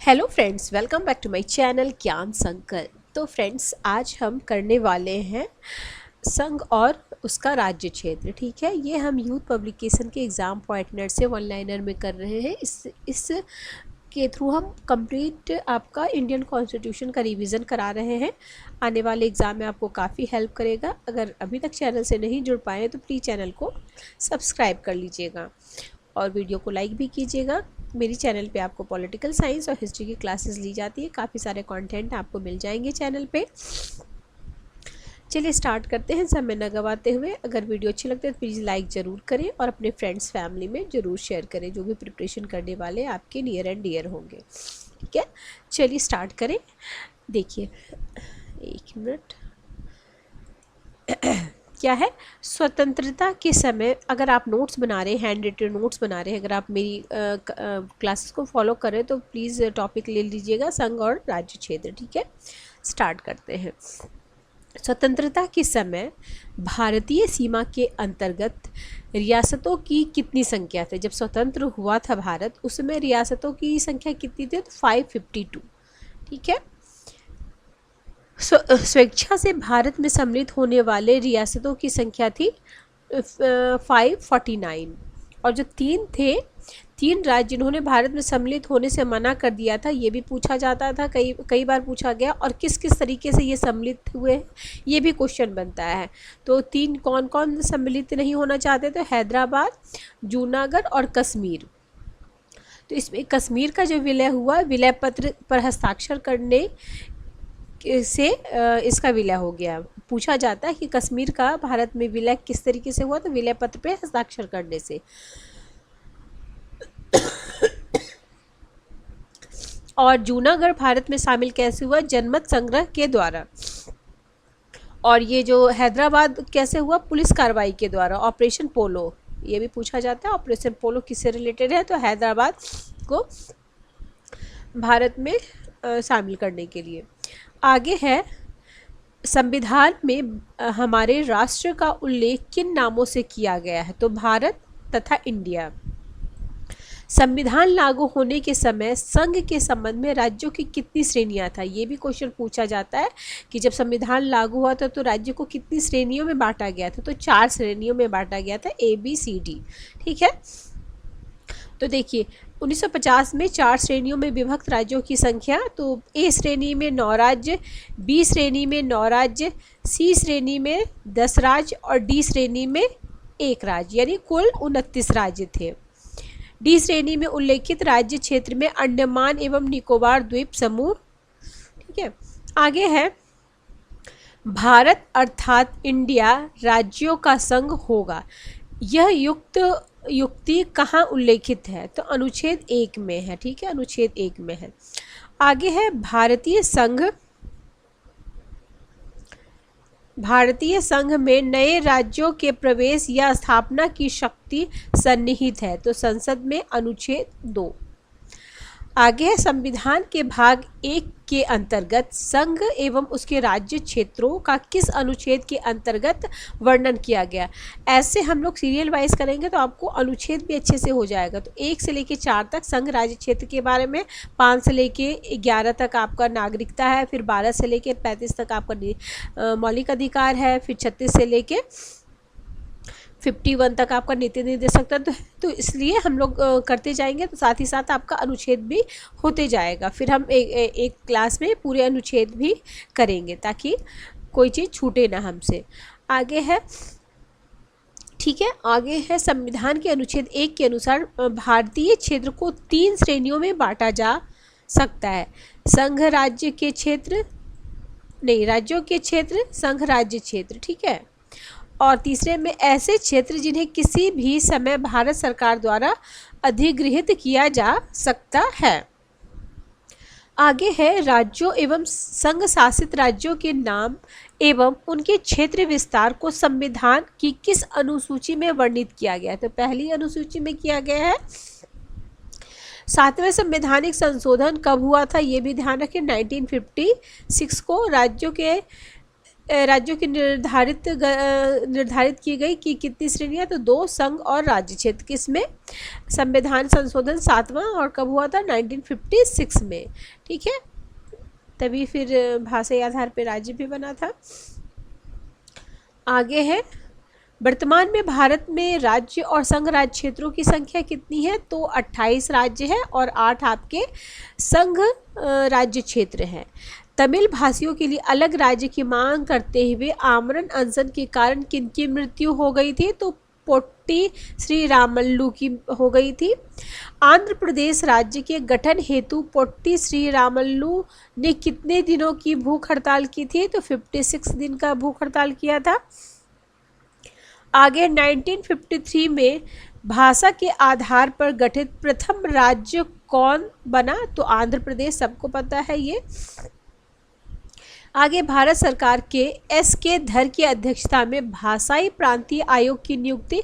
Hello friends, welcome back to my channel Gyan Sankalp. तो friends, आज हम करने वाले हैं संघ और उसका राज्य क्षेत्र। ठीक है, ये हम यूथ पब्लिकेशन के एग्ज़ाम पॉइंटनर से वन लाइनर में कर रहे हैं। इस के थ्रू हम कंप्लीट आपका इंडियन कॉन्स्टिट्यूशन का रिवीजन करा रहे हैं। आने वाले एग्ज़ाम में आपको काफ़ी हेल्प करेगा। अगर अभी तक चैनल से नहीं जुड़ पाए तो प्लीज़ चैनल को सब्सक्राइब कर लीजिएगा और वीडियो को लाइक भी कीजिएगा। मेरी चैनल पे आपको पॉलिटिकल साइंस और हिस्ट्री की क्लासेस ली जाती है। काफ़ी सारे कंटेंट आपको मिल जाएंगे चैनल पे। चलिए स्टार्ट करते हैं समय न गवाते हुए। अगर वीडियो अच्छी लगती है तो प्लीज़ लाइक ज़रूर करें और अपने फ्रेंड्स फैमिली में ज़रूर शेयर करें, जो भी प्रिपरेशन करने वाले आपके नियर एंड डियर होंगे। ठीक है, चलिए स्टार्ट करें। देखिए, एक मिनट। क्या है, स्वतंत्रता के समय, अगर आप नोट्स बना रहे हैं, हैंड रिटन नोट्स बना रहे हैं, अगर आप मेरी क्लासेस को फॉलो करें तो प्लीज़ टॉपिक ले लीजिएगा संघ और राज्य क्षेत्र। ठीक है, स्टार्ट करते हैं। स्वतंत्रता के समय भारतीय सीमा के अंतर्गत रियासतों की कितनी संख्या थी? जब स्वतंत्र हुआ था भारत, उस समय रियासतों की संख्या कितनी थी? तो 552। ठीक है, स्वेच्छा से भारत में सम्मिलित होने वाले रियासतों की संख्या थी 549। और जो तीन राज्य जिन्होंने भारत में सम्मिलित होने से मना कर दिया था, ये भी पूछा जाता था, कई बार पूछा गया। और किस किस तरीके से ये सम्मिलित हुए, ये भी क्वेश्चन बनता है। तो तीन कौन कौन सम्मिलित नहीं होना चाहते थे? हैदराबाद, जूनागढ़ और कश्मीर। तो इसमें कश्मीर का जो विलय हुआ, विलय पत्र पर हस्ताक्षर करने से इसका विलय हो गया। पूछा जाता है कि कश्मीर का भारत में विलय किस तरीके से हुआ? तो विलय पत्र पे हस्ताक्षर करने से। और जूनागढ़ भारत में शामिल कैसे हुआ? जनमत संग्रह के द्वारा। और ये जो हैदराबाद कैसे हुआ? पुलिस कार्रवाई के द्वारा, ऑपरेशन पोलो। ये भी पूछा जाता है, ऑपरेशन पोलो किससे रिलेटेड है? तो हैदराबाद को भारत में शामिल करने के लिए। आगे है, संविधान में हमारे राष्ट्र का उल्लेख किन नामों से किया गया है? तो भारत तथा इंडिया। संविधान लागू होने के समय संघ के संबंध में राज्यों की कितनी श्रेणियां था? ये भी क्वेश्चन पूछा जाता है कि जब संविधान लागू हुआ था तो राज्य को कितनी श्रेणियों में बांटा गया था? तो 4 श्रेणियों में बांटा गया था, ABCD। ठीक है, तो देखिए 1950 में 4 श्रेणियों में विभक्त राज्यों की संख्या। तो ए श्रेणी में 9 राज्य, बी श्रेणी में 9 राज्य, सी श्रेणी में 10 राज्य और डी श्रेणी में 1 राज्य, यानी कुल 29 राज्य थे। डी श्रेणी में उल्लेखित राज्य क्षेत्र में अंडमान एवं निकोबार द्वीप समूह। ठीक है, आगे है, भारत अर्थात इंडिया राज्यों का संघ होगा, यह युक्ति कहाँ उल्लेखित है? तो अनुच्छेद 1 में है। ठीक है, अनुच्छेद 1 में है। आगे है, भारतीय संघ में नए राज्यों के प्रवेश या स्थापना की शक्ति सन्निहित है। तो संसद में, अनुच्छेद 2। आगे है, संविधान के भाग 1 के अंतर्गत संघ एवं उसके राज्य क्षेत्रों का किस अनुच्छेद के अंतर्गत वर्णन किया गया? ऐसे हम लोग सीरियल वाइज करेंगे तो आपको अनुच्छेद भी अच्छे से हो जाएगा। तो 1 से लेके 4 तक संघ राज्य क्षेत्र के बारे में, 5 से लेके 11 तक आपका नागरिकता है, फिर 12 से लेके 35 तक आपका मौलिक अधिकार है, फिर 36 से लेके 51 तक आपका नीति निर्देशक। तो इसलिए हम लोग करते जाएंगे तो साथ ही साथ आपका अनुच्छेद भी होते जाएगा। फिर हम एक क्लास में पूरे अनुच्छेद भी करेंगे ताकि कोई चीज़ छूटे ना हमसे। आगे है, ठीक है, आगे है, संविधान के अनुच्छेद 1 के अनुसार भारतीय क्षेत्र को 3 श्रेणियों में बांटा जा सकता है। संघ राज्य के क्षेत्र, नहीं, राज्यों के क्षेत्र, संघ राज्य क्षेत्र। ठीक है, और तीसरे में ऐसे क्षेत्र जिन्हें किसी भी समय भारत सरकार द्वारा अधिगृहित किया जा सकता है। आगे है, राज्यों एवं संघ शासित राज्यों के नाम एवं उनके क्षेत्र विस्तार को संविधान की किस अनुसूची में वर्णित किया गया है? तो पहली अनुसूची में किया गया है। 7वें संवैधानिक संशोधन कब हुआ था? ये भी ध्यान रखें, 1956 को। राज्यों के राज्यों की निर्धारित की गई कि कितनी श्रेणियां, तो 2 संघ और राज्य क्षेत्र। किसमें? संविधान संशोधन 7वां, और कब हुआ था? 1956 में। ठीक है, तभी फिर भाषाई आधार पर राज्य भी बना था। आगे है, वर्तमान में भारत में राज्य और संघ राज्य क्षेत्रों की संख्या कितनी है? तो 28 राज्य है और 8 आपके संघ राज्य क्षेत्र हैं। तमिल भाषियों के लिए अलग राज्य की मांग करते हुए आमरण अनशन के कारण किनकी मृत्यु हो गई थी? तो पोट्टी श्री रामल्लू की हो गई थी। आंध्र प्रदेश राज्य के गठन हेतु पोट्टी श्री रामल्लू ने कितने दिनों की भूख हड़ताल की थी? तो 56 दिन का भूख हड़ताल किया था। आगे 1953 में भाषा के आधार पर गठित प्रथम राज्य कौन बना? तो आंध्र प्रदेश, सबको पता है ये। आगे भारत सरकार के एस.के. धर की अध्यक्षता में भाषाई प्रांतीय आयोग की नियुक्ति,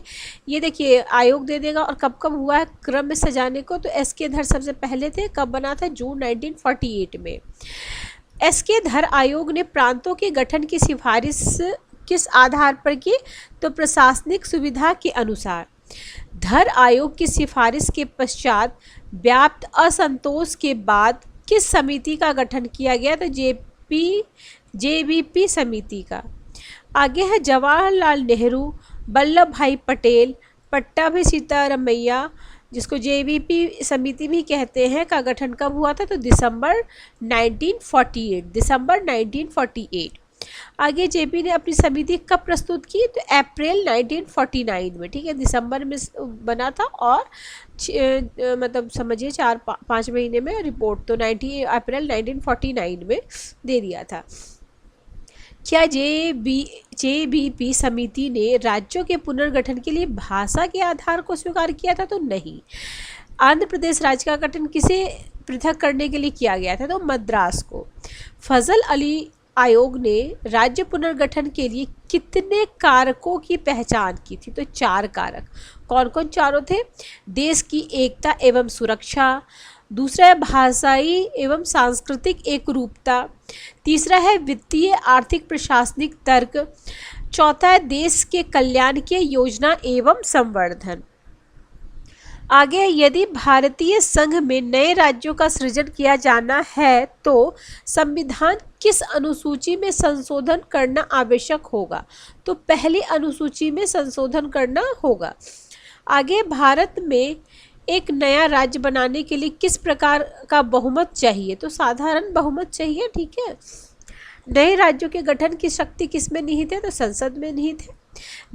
ये देखिए आयोग दे देगा और कब कब हुआ है क्रम में सजाने को, तो एस.के. धर सबसे पहले थे। कब बना था? जून 1948 में। एस.के. धर आयोग ने प्रांतों के गठन की सिफारिश किस आधार पर की? तो प्रशासनिक सुविधा के अनुसार। धर आयोग की सिफारिश के पश्चात व्याप्त असंतोष के बाद किस समिति का गठन किया गया? तो जेबीपी समिति का। आगे है, जवाहरलाल नेहरू, वल्लभ भाई पटेल, पट्टाभी सीतारमैया, जिसको जेबीपी समिति भी कहते हैं, का गठन कब हुआ था? तो दिसंबर 1948। आगे जेपी ने अपनी समिति कब प्रस्तुत की? तो अप्रैल 1949 में। ठीक है, दिसंबर में बना था और मतलब समझिए 4-5 महीने में रिपोर्ट तो अप्रैल 1949 में दे दिया था। क्या जेबीपी समिति ने राज्यों के पुनर्गठन के लिए भाषा के आधार को स्वीकार किया था? तो नहीं। आंध्र प्रदेश राज्य का गठन किसे पृथक करने के लिए किया गया था? तो मद्रास को। फजल अली आयोग ने राज्य पुनर्गठन के लिए कितने कारकों की पहचान की थी? तो 4 कारक। कौन कौन चारों थे? देश की एकता एवं सुरक्षा, दूसरा है भाषाई एवं सांस्कृतिक एकरूपता, तीसरा है वित्तीय आर्थिक प्रशासनिक तर्क, चौथा है देश के कल्याण के योजना एवं संवर्धन। आगे, यदि भारतीय संघ में नए राज्यों का सृजन किया जाना है तो संविधान किस अनुसूची में संशोधन करना आवश्यक होगा? तो पहली अनुसूची में संशोधन करना होगा। आगे, भारत में एक नया राज्य बनाने के लिए किस प्रकार का बहुमत चाहिए? तो साधारण बहुमत चाहिए। ठीक है, नए राज्यों के गठन की शक्ति किस में निहित है? तो संसद में निहित है।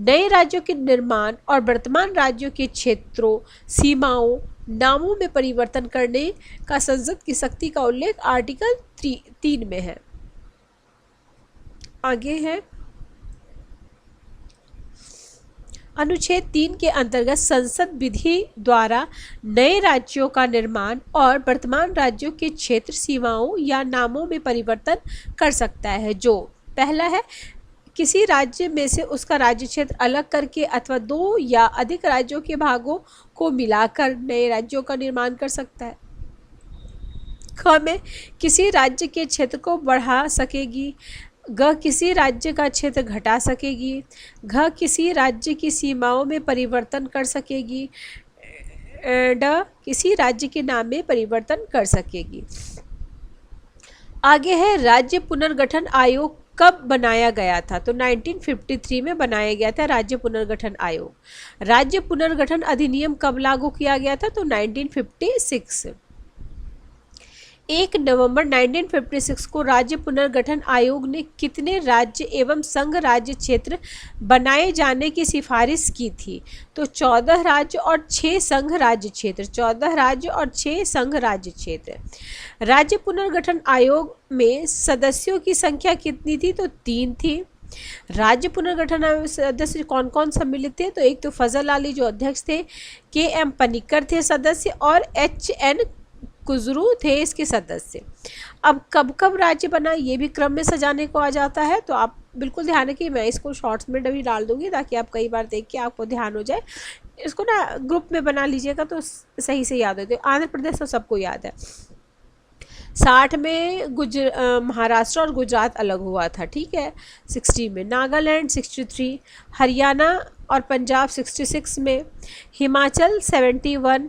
नए राज्यों के निर्माण और वर्तमान राज्यों के क्षेत्रों, सीमाओं, नामों में परिवर्तन करने का संसद की शक्ति का उल्लेख आर्टिकल 3 में है। आगे है, अनुच्छेद 3 के अंतर्गत संसद विधि द्वारा नए राज्यों का निर्माण और वर्तमान राज्यों के क्षेत्र, सीमाओं या नामों में परिवर्तन कर सकता है। जो पहला है, किसी राज्य में से उसका राज्य क्षेत्र अलग करके अथवा 2 या अधिक राज्यों के भागों को मिलाकर नए राज्यों का निर्माण कर सकता है। ख में, किसी राज्य के क्षेत्र को बढ़ा सकेगी। ग, किसी राज्य का क्षेत्र घटा सकेगी। घ, किसी राज्य की सीमाओं में परिवर्तन कर सकेगी। ड, किसी राज्य के नाम में परिवर्तन कर सकेगी। आगे है, राज्य पुनर्गठन आयोग कब बनाया गया था? तो 1953 में बनाया गया था राज्य पुनर्गठन आयोग। राज्य पुनर्गठन अधिनियम कब लागू किया गया था? तो 1956। 1 नवंबर 1956 को राज्य पुनर्गठन आयोग ने कितने राज्य एवं संघ राज्य क्षेत्र बनाए जाने की सिफारिश की थी? तो 14 राज्य और 6 संघ राज्य क्षेत्र। 14 राज्य और 6 संघ राज्य क्षेत्र। राज्य पुनर्गठन आयोग में सदस्यों की संख्या कितनी थी? तो 3 थी। राज्य पुनर्गठन आयोग सदस्य कौन कौन सम्मिलित थे? तो एक तो फजल अली जो अध्यक्ष थे, के.एम. पनिक्कर थे सदस्य, और एच.एन. कुजरू थे इसके सदस्य। अब कब कब राज्य बना ये भी क्रम में सजाने को आ जाता है, तो आप बिल्कुल ध्यान रखिए। मैं इसको शॉर्ट्स में भी डाल दूंगी ताकि आप कई बार देख के आपको ध्यान हो जाए। इसको ना ग्रुप में बना लीजिएगा तो सही से याद होते। आंध्र प्रदेश तो सबको याद है। 60 में महाराष्ट्र और गुजरात अलग हुआ था, ठीक है। 60 में नागालैंड, 63 हरियाणा और पंजाब 66 में, हिमाचल 71,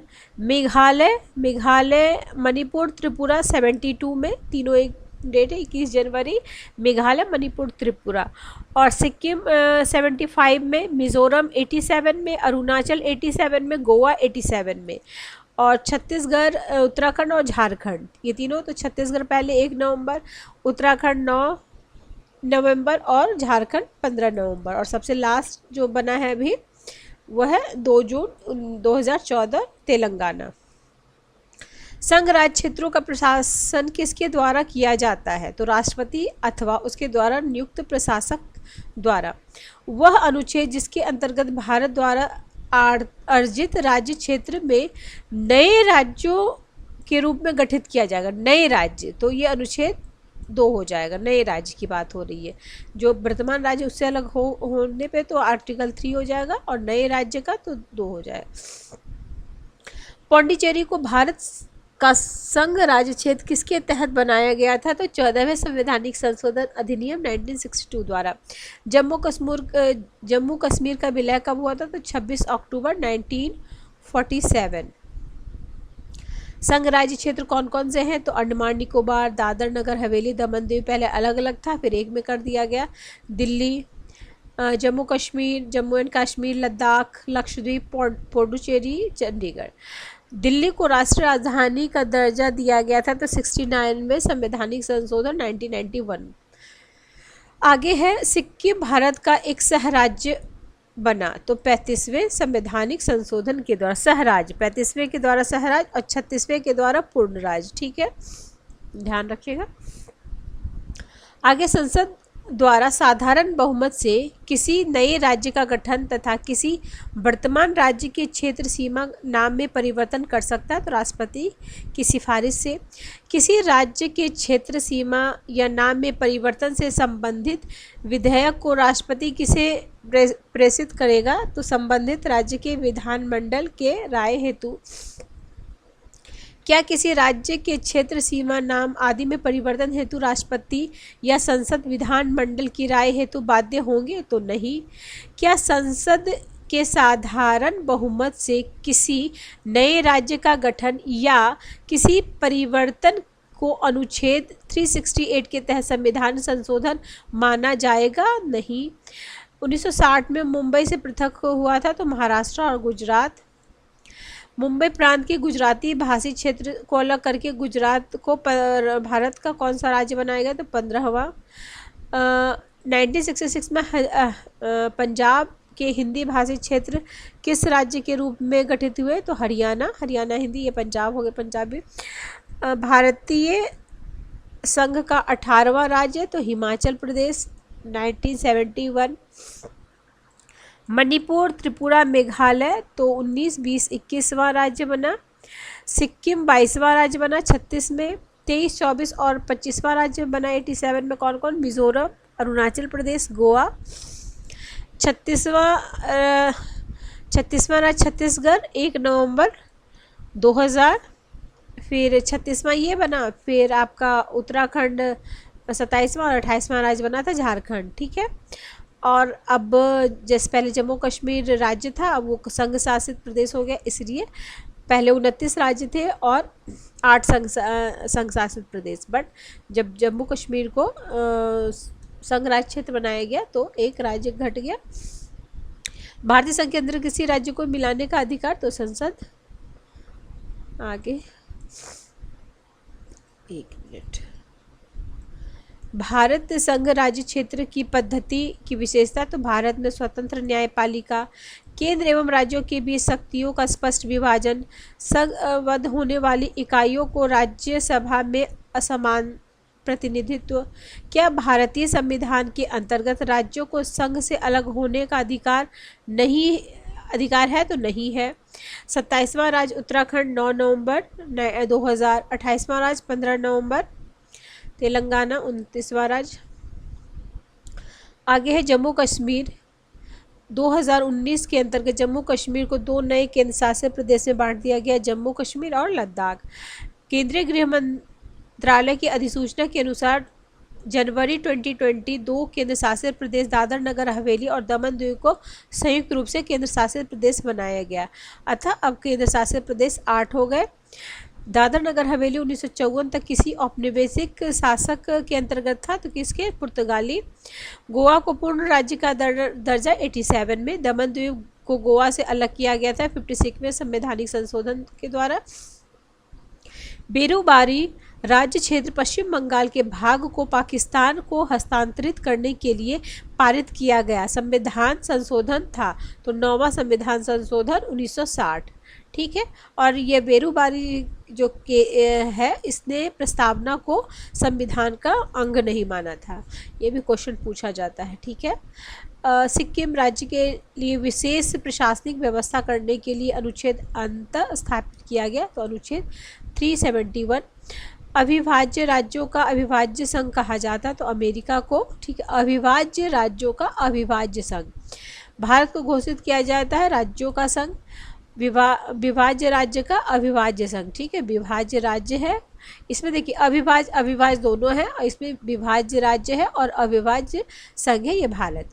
मेघालय मणिपुर त्रिपुरा 72 में, तीनों एक डेट है 21 जनवरी, मेघालय मणिपुर त्रिपुरा, और सिक्किम 75 में, मिजोरम 87 में, अरुणाचल 87 में, गोवा 87 में, और छत्तीसगढ़ उत्तराखंड और झारखंड ये तीनों, तो छत्तीसगढ़ पहले 1 नवंबर, उत्तराखंड 9 नवंबर और झारखंड 15 नवंबर, और सबसे लास्ट जो बना है अभी वह है 2 जून 2014 तेलंगाना। संघ राज्य क्षेत्रों का प्रशासन किसके द्वारा किया जाता है? तो राष्ट्रपति अथवा उसके द्वारा नियुक्त प्रशासक द्वारा। वह अनुच्छेद जिसके अंतर्गत भारत द्वारा अर्जित राज्य क्षेत्र में नए राज्यों के रूप में गठित किया जाएगा, नए राज्य, तो ये अनुच्छेद 2 हो जाएगा। नए राज्य की बात हो रही है, जो वर्तमान राज्य उससे अलग होने पे तो आर्टिकल 3 हो जाएगा, और नए राज्य का तो 2 हो जाएगा। पौंडीचेरी को भारत का संघ राज्य क्षेत्र किसके तहत बनाया गया था? तो 14वें संवैधानिक संशोधन अधिनियम 1962 द्वारा। जम्मू कश्मीर का विलय कब हुआ था? तो 26 अक्टूबर 1947। संघ राज्य क्षेत्र कौन कौन से हैं? तो अंडमान निकोबार, दादर नगर हवेली, दमन दीव, पहले अलग अलग था फिर एक में कर दिया गया। दिल्ली, जम्मू एंड कश्मीर, लद्दाख, लक्षद्वीप, पुडुचेरी, चंडीगढ़। दिल्ली को राष्ट्रीय राजधानी का दर्जा दिया गया था तो 69 में संवैधानिक संशोधन 1991। आगे है सिक्किम भारत का एक सहराज्य बना तो 35वें संवैधानिक संशोधन के द्वारा सहराज्य, 35वें के द्वारा सहराज्य और 36वें के द्वारा पूर्ण राज्य, ठीक है, ध्यान रखिएगा। आगे संसद द्वारा साधारण बहुमत से किसी नए राज्य का गठन तथा किसी वर्तमान राज्य के क्षेत्र सीमा नाम में परिवर्तन कर सकता है तो राष्ट्रपति की सिफारिश से। किसी राज्य के क्षेत्र सीमा या नाम में परिवर्तन से संबंधित विधेयक को राष्ट्रपति किसे प्रेषित करेगा? तो संबंधित राज्य के विधानमंडल के राय हेतु। क्या किसी राज्य के क्षेत्र सीमा नाम आदि में परिवर्तन हेतु राष्ट्रपति या संसद विधानमंडल की राय हेतु बाध्य होंगे? तो नहीं। क्या संसद के साधारण बहुमत से किसी नए राज्य का गठन या किसी परिवर्तन को अनुच्छेद 368 के तहत संविधान संशोधन माना जाएगा? नहीं। 1960 में मुंबई से पृथक हुआ था तो महाराष्ट्र और गुजरात। मुंबई प्रांत के गुजराती भाषी क्षेत्र को अलग करके गुजरात को भारत का कौन सा राज्य बनाया गया? तो 15वां। 1966 में पंजाब के हिंदी भाषी क्षेत्र किस राज्य के रूप में गठित हुए? तो हरियाणा हिंदी, ये पंजाब हो गए पंजाबी। भारतीय संघ का 18वां राज्य तो हिमाचल प्रदेश 1971। मणिपुर, त्रिपुरा, मेघालय तो 19, 20, 21वां राज्य बना। सिक्किम 22वां राज्य बना 36 में। 23, 24 और 25वां राज्य बना 87 में कौन कौन? मिजोरम, अरुणाचल प्रदेश, गोवा। 36वां राज्य छत्तीसगढ़ 1 नवंबर 2000। फिर 36वां ये बना। फिर आपका उत्तराखंड 27वां और 28वां राज्य बना था झारखंड, ठीक है। और अब जैसे पहले जम्मू कश्मीर राज्य था अब वो संघ शासित प्रदेश हो गया, इसलिए पहले 29 राज्य थे और 8 संघ शासित प्रदेश। बट जब जम्मू कश्मीर को संघ राज्य क्षेत्र बनाया गया तो एक राज्य घट गया। भारतीय संघ के अंदर किसी राज्य को मिलाने का अधिकार तो संसद। आगे 1 मिनट। भारत संघ राज्य क्षेत्र की पद्धति की विशेषता तो भारत में स्वतंत्र न्यायपालिका, केंद्र एवं राज्यों के बीच शक्तियों का स्पष्ट विभाजन, संघबद्ध होने वाली इकाइयों को राज्यसभा में असमान प्रतिनिधित्व। क्या भारतीय संविधान के अंतर्गत राज्यों को संघ से अलग होने का अधिकार है? तो नहीं है। 27वां राज्य उत्तराखंड 9 नवंबर 2000। 28वां राज्य 15 नवंबर। तेलंगाना 29वां राज्य। आगे है जम्मू कश्मीर। 2019 के अंतर्गत जम्मू कश्मीर को 2 नए केंद्र शासित प्रदेश में बांट दिया गया, जम्मू कश्मीर और लद्दाख। केंद्रीय गृह मंत्रालय की अधिसूचना के अनुसार जनवरी 2020 दो केंद्र शासित प्रदेश दादर नगर हवेली और दमन दीव को संयुक्त रूप से केंद्र शासित प्रदेश बनाया गया। अतः अब केंद्र शासित प्रदेश 8 हो गए। दादर नगर हवेली 1954 तक किसी औपनिवेशिक शासक के अंतर्गत था, तो किसके? पुर्तगाली। गोवा को पूर्ण राज्य का दर्जा 87 में। दमन द्वीप को गोवा से अलग किया गया था 56वें संवैधानिक संशोधन के द्वारा। बेरुबारी राज्य क्षेत्र पश्चिम बंगाल के भाग को पाकिस्तान को हस्तांतरित करने के लिए पारित किया गया संविधान संशोधन था, तो 9वां संविधान संशोधन 1960। ठीक है, और ये बेरुबारी जो के है इसने प्रस्तावना को संविधान का अंग नहीं माना था। ये भी क्वेश्चन पूछा जाता है। ठीक है, सिक्किम राज्य के लिए विशेष प्रशासनिक व्यवस्था करने के लिए अनुच्छेद अंत स्थापित किया गया, तो अनुच्छेद 371। अविभाज्य राज्यों का अविभाज्य संघ कहा जाता, तो अमेरिका को। ठीक है, अविभाज्य राज्यों का अविभाज्य संघ। भारत को घोषित किया जाता है राज्यों का संघ। विभाज्य राज्य का अविभाज्य संघ। ठीक है, विभाज्य राज्य है, इसमें देखिए अविभाज्य दोनों है, और इसमें विभाज्य राज्य है और अविभाज्य संघ है, ये भारत।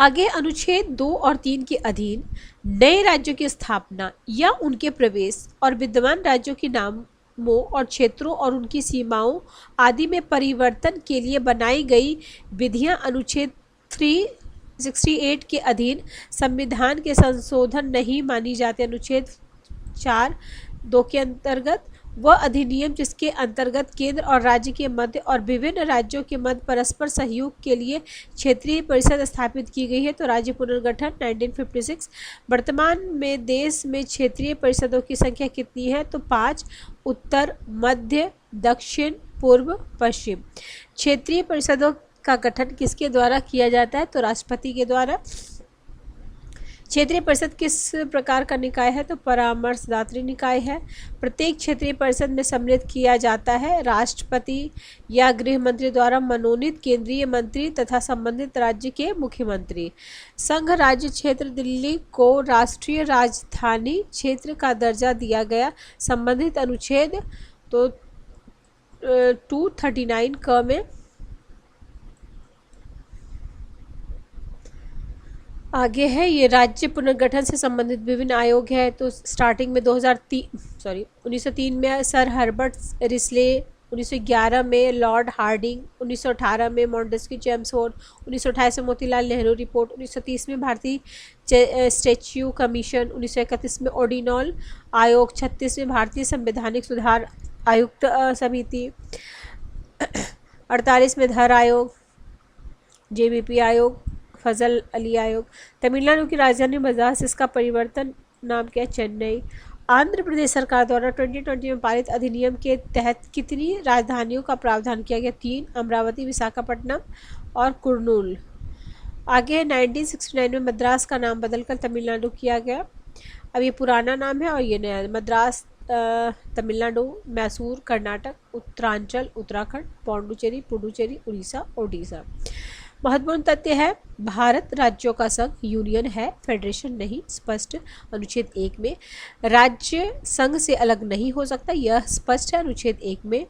आगे अनुच्छेद 2 और 3 के अधीन नए राज्यों की स्थापना या उनके प्रवेश और विद्यमान राज्यों के नामों और क्षेत्रों और उनकी सीमाओं आदि में परिवर्तन के लिए बनाई गई विधियां अनुच्छेद 368 के अधीन संविधान के संशोधन नहीं मानी जाती। अनुच्छेद 4(2) के अंतर्गत वह अधिनियम जिसके अंतर्गत केंद्र और राज्य के मध्य और विभिन्न राज्यों के मध्य परस्पर सहयोग के लिए क्षेत्रीय परिषद स्थापित की गई है, तो राज्य पुनर्गठन 1956। वर्तमान में देश में क्षेत्रीय परिषदों की संख्या कितनी है? तो 5। उत्तर, मध्य, दक्षिण, पूर्व, पश्चिम। क्षेत्रीय परिषदों का गठन किसके द्वारा किया जाता है? तो राष्ट्रपति के द्वारा। क्षेत्रीय परिषद किस प्रकार का निकाय है? तो परामर्शदात्री निकाय है। प्रत्येक क्षेत्रीय परिषद में सम्मिलित किया जाता है राष्ट्रपति या गृह मंत्री द्वारा मनोनीत केंद्रीय मंत्री तथा संबंधित राज्य के मुख्यमंत्री। संघ राज्य क्षेत्र दिल्ली को राष्ट्रीय राजधानी क्षेत्र का दर्जा दिया गया संबंधित अनुच्छेद तो 239 क में। आगे है ये राज्य पुनर्गठन से संबंधित विभिन्न आयोग है, तो स्टार्टिंग में 1903 में सर हर्बर्ट रिस्ले, 1911 में लॉर्ड हार्डिंग, 1918 में मॉन्टेस्क्यू चेम्सफोर्ड, 1928 में मोतीलाल नेहरू रिपोर्ट, 1930 में भारतीय स्टैच्यू कमीशन, 1931 में ओडिनॉल आयोग, 36 में भारतीय संवैधानिक सुधार आयुक्त समिति, 48 में धर आयोग, जेबीपी आयोग, फजल अली आयोग। तमिलनाडु की राजधानी मद्रास, इसका परिवर्तन नाम क्या है? चेन्नई। आंध्र प्रदेश सरकार द्वारा 2020 में पारित अधिनियम के तहत कितनी राजधानियों का प्रावधान किया गया? 3, अमरावती, विशाखापट्टनम और कुर्नूल। आगे 1969 में मद्रास का नाम बदलकर तमिलनाडु किया गया। अब ये पुराना नाम है और ये नया। मद्रास तमिलनाडु, मैसूर कर्नाटक, उत्तरांचल उत्तराखंड, पौंडुचेरी पुडुचेरी उड़ीसा ओडिशा। महत्वपूर्ण तथ्य है भारत राज्यों का संघ यूनियन है, फेडरेशन नहीं। स्पष्ट अनुच्छेद 1 में। राज्य संघ से अलग नहीं हो सकता, यह स्पष्ट है अनुच्छेद 1 में।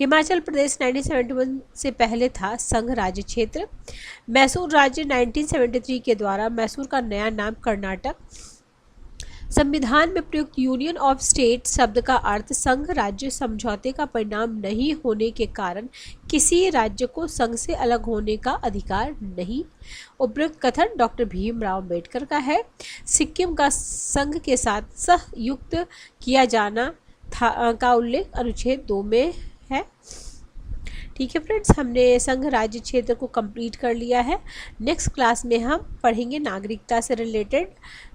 हिमाचल प्रदेश 1971 से पहले था संघ राज्य क्षेत्र। मैसूर राज्य 1973 के द्वारा मैसूर का नया नाम कर्नाटक। संविधान में प्रयुक्त यूनियन ऑफ स्टेट शब्द का अर्थ संघ राज्य समझौते का परिणाम नहीं होने के कारण किसी राज्य को संघ से अलग होने का अधिकार नहीं। उपयुक्त कथन डॉक्टर भीमराव अम्बेडकर का है। सिक्किम का संघ के साथ सहयुक्त किया जाना था का उल्लेख अनुच्छेद 2 में है। ठीक है फ्रेंड्स, हमने संघ राज्य क्षेत्र को कंप्लीट कर लिया है। नेक्स्ट क्लास में हम पढ़ेंगे नागरिकता से रिलेटेड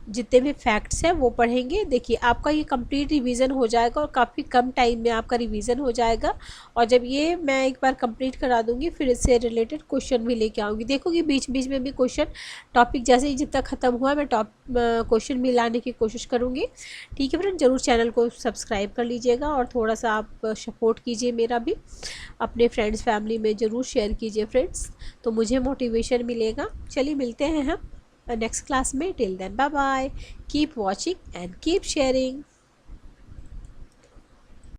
जितने भी फैक्ट्स हैं वो पढ़ेंगे। देखिए आपका ये कंप्लीट रिवीजन हो जाएगा और काफ़ी कम टाइम में आपका रिवीजन हो जाएगा। और जब ये मैं एक बार कंप्लीट करा दूंगी फिर इससे रिलेटेड क्वेश्चन भी लेके आऊँगी। देखोगे बीच बीच में भी क्वेश्चन टॉपिक जैसे ही जितना ख़त्म हुआ मैं क्वेश्चन भी लाने की कोशिश करूँगी। ठीक है फ्रेंड, ज़रूर चैनल को सब्सक्राइब कर लीजिएगा और थोड़ा सा आप सपोर्ट कीजिए मेरा भी। अपने फ्रेंड्स फैमिली में ज़रूर शेयर कीजिए फ्रेंड्स, तो मुझे मोटिवेशन मिलेगा। चलिए मिलते हैं हम नेक्स्ट क्लास में। Till then bye bye, keep watching and keep sharing.